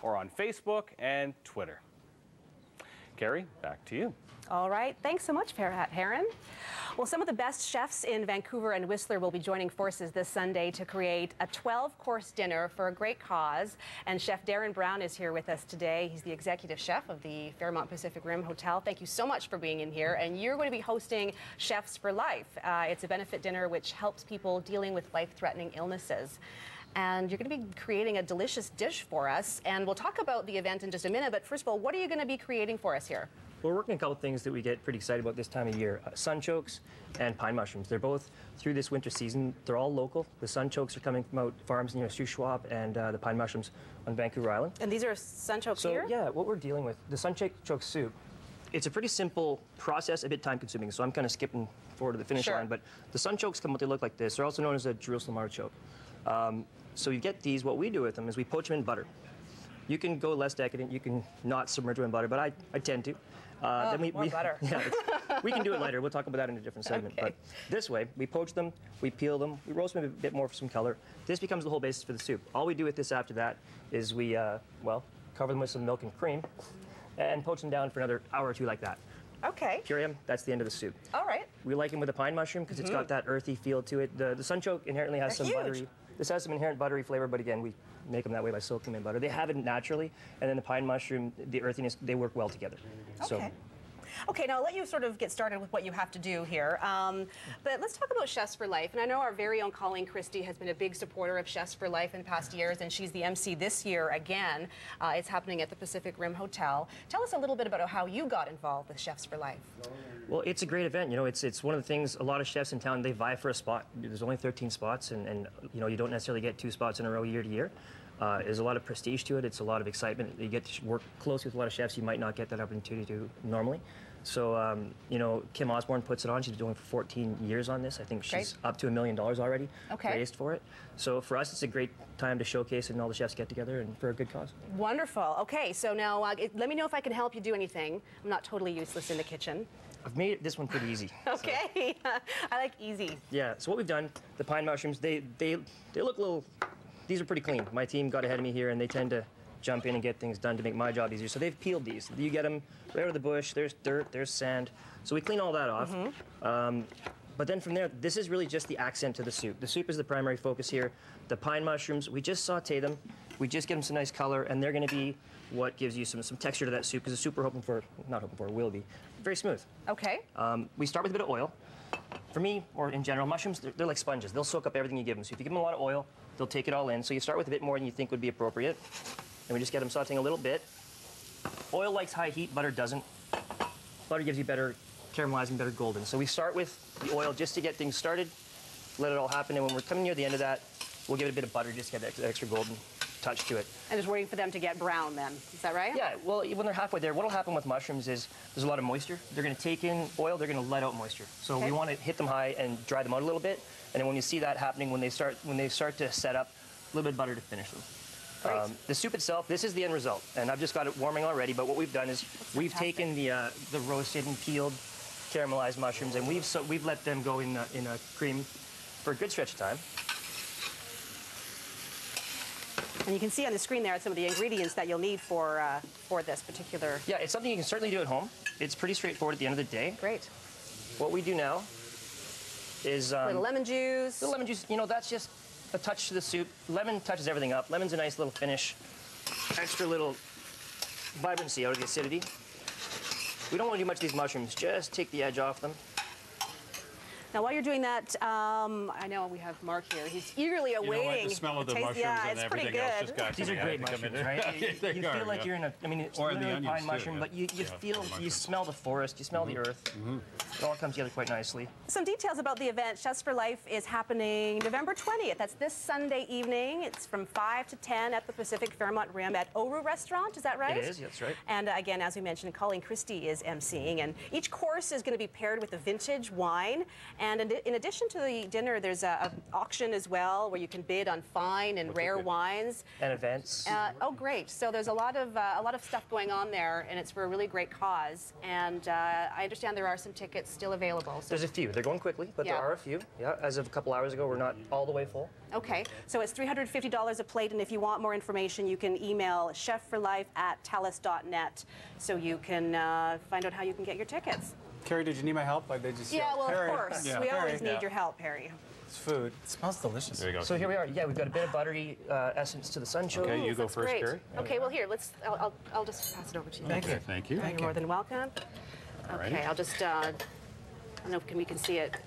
or on Facebook and Twitter. Carrie, back to you. All right. Thanks so much, Heron. Well, some of the best chefs in Vancouver and Whistler will be joining forces this Sunday to create a 12-course dinner for a great cause. And Chef Darren Brown is here with us today. He's the executive chef of the Fairmont Pacific Rim Hotel. Thank you so much for being in here. And you're going to be hosting Chefs for Life. It's a benefit dinner which helps people dealing with life-threatening illnesses. And you're going to be creating a delicious dish for us. And we'll talk about the event in just a minute. But first of all, what are you going to be creating for us here? We're working on a couple of things that we get pretty excited about this time of year. Sunchokes and pine mushrooms. They're both through this winter season. They're all local. The sunchokes are coming from out farms near Shuswap, and the pine mushrooms on Vancouver Island. And these are sunchokes here? So yeah, what we're dealing with, the sunchoke soup, it's a pretty simple process, a bit time consuming. So I'm kind of skipping forward to the finish line. But the sunchokes come what they look like this. They're also known as a Jerusalem artichoke. So you get these, what we do with them is we poach them in butter. You can go less decadent, you can not submerge them in butter, but I tend to. Then we butter. Yeah, we can do it later. We'll talk about that in a different segment. Okay. But this way, we poach them, we peel them, we roast them a bit more for some color. This becomes the whole basis for the soup. All we do with this after that is we, well, cover them with some milk and cream and poach them down for another hour or two like that. Okay. Puree them, that's the end of the soup. All right. We like them with a pine mushroom because it's got that earthy feel to it. The sunchoke inherently has some buttery. This has some inherent buttery flavor, but again, we make them that way by soaking them in butter. They have it naturally, and then the pine mushroom, the earthiness, they work well together. Okay. So, Okay, now I'll let you sort of get started with what you have to do here. But let's talk about Chefs for Life. And I know our very own Colleen Christie has been a big supporter of Chefs for Life in past years, and she's the MC this year again. It's happening at the Pacific Rim Hotel. Tell us a little bit about how you got involved with Chefs for Life. Well, it's a great event. You know, it's one of the things, a lot of chefs in town, they vie for a spot. There's only 13 spots, and you know, you don't necessarily get 2 spots in a row year to year. There's a lot of prestige to it. It's a lot of excitement. You get to work close with a lot of chefs you might not get that opportunity to normally. So, you know, Kim Osborne puts it on. She's been doing for 14 years on this. I think she's up to $1 million already raised for it. So for us, it's a great time to showcase and all the chefs get together and for a good cause. Wonderful. Okay, so now let me know if I can help you do anything. I'm not totally useless in the kitchen. I've made this one pretty easy. Okay, so. I like easy. Yeah, so what we've done, the pine mushrooms, they look a little, these are pretty clean. My team got ahead of me here and they tend to jump in and get things done to make my job easier. So they've peeled these. You get them right out of the bush, there's dirt, there's sand. So we clean all that off. But then from there, this is really just the accent to the soup. The soup is the primary focus here. The pine mushrooms, we just saute them. We just get them some nice color, and they're gonna be what gives you some texture to that soup, because the soup we're hoping for, not hoping for, will be very smooth. Okay. We start with a bit of oil. For me, or in general, mushrooms, they're like sponges. They'll soak up everything you give them. So if you give them a lot of oil, they'll take it all in. So you start with a bit more than you think would be appropriate. And we just get them sauteing a little bit. Oil likes high heat, butter doesn't. Butter gives you better caramelizing, better golden. So we start with the oil just to get things started, let it all happen, and when we're coming near the end of that, we'll give it a bit of butter just to get that extra golden touch to it. And just waiting for them to get brown then, is that right? Yeah, well, when they're halfway there, what'll happen with mushrooms is there's a lot of moisture. They're gonna take in oil, they're gonna let out moisture. So we wanna hit them high and dry them out a little bit, and then when you see that happening, when they start to set up, a little bit of butter to finish them. The soup itself, this is the end result, and I've just got it warming already, but what we've done is we've taken the roasted and peeled caramelized mushrooms, and we've let them go in a cream for a good stretch of time. And you can see on the screen there some of the ingredients that you'll need for this particular... Yeah, it's something you can certainly do at home. It's pretty straightforward at the end of the day. Great. What we do now is... a little lemon juice. The lemon juice, you know, that's just a touch to the soup. Lemon touches everything up. Lemon's a nice little finish. Extra little vibrancy out of the acidity. We don't want to do much of these mushrooms. Just take the edge off them. Now, while you're doing that, I know we have Mark here. He's eagerly awaiting. You know what? The smell of the mushrooms and everything else just got to These are great mushrooms, right? You feel like you're in a, I mean, it's literally a pine mushroom, but you feel, you smell the forest, you smell the earth. It all comes together quite nicely. Some details about the event. Chefs for Life is happening November 20th. That's this Sunday evening. It's from 5 to 10 at the Pacific Fairmont Rim at Oru Restaurant. Is that right? It is, that's right. And again, as we mentioned, Colleen Christie is emceeing. And each course is going to be paired with a vintage wine. And in addition to the dinner, there's an auction as well where you can bid on fine and rare wines. And events. Oh, great. So there's a lot of stuff going on there, and it's for a really great cause. And I understand there are some tickets still available. So there's a few. They're going quickly, but there are a few. Yeah, as of a couple hours ago, we're not all the way full. Okay, so it's $350 a plate, and if you want more information, you can email chefforlife@telus.net so you can find out how you can get your tickets. Carrie, did you need my help? Like they just well, Harry. of course. Yeah. We always Harry. need your help, Harry. It's food. It smells delicious. There you go. So here we are. Yeah, we've got a bit of buttery essence to the sunshone. Okay, you go That's first, great. Carrie. Okay, well here, I'll just pass it over to you. Thank you. Thank you. You're more than welcome. Alrighty. Okay, I'll just, I don't know if we can see it.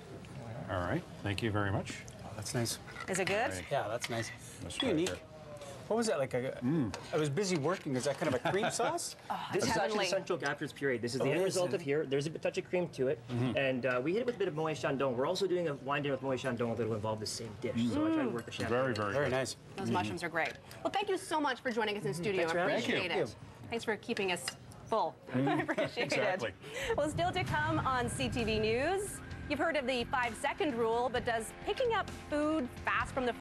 All right. Thank you very much. Oh, that's nice. Is it good? Right. Yeah, that's nice. Let's It's try it unique. there. What was that like? I was busy working. Is that kind of a cream sauce? This is actually heavenly. the central gap for this puree. This is the Oh, end it result is. of here. There's a touch of cream to it, and we hit it with a bit of Moët Chandon. We're also doing a wine dinner with Moët Chandon that'll involve the same dish. So I try to work the chef. Very, very Very good. nice. Those mushrooms are great. Well, thank you so much for joining us in studio. Thanks for having me. Appreciate Thank you. it. Thanks for keeping us full. I appreciate Exactly. it. Well, still to come on CTV News. You've heard of the 5-second rule, but does picking up food fast from the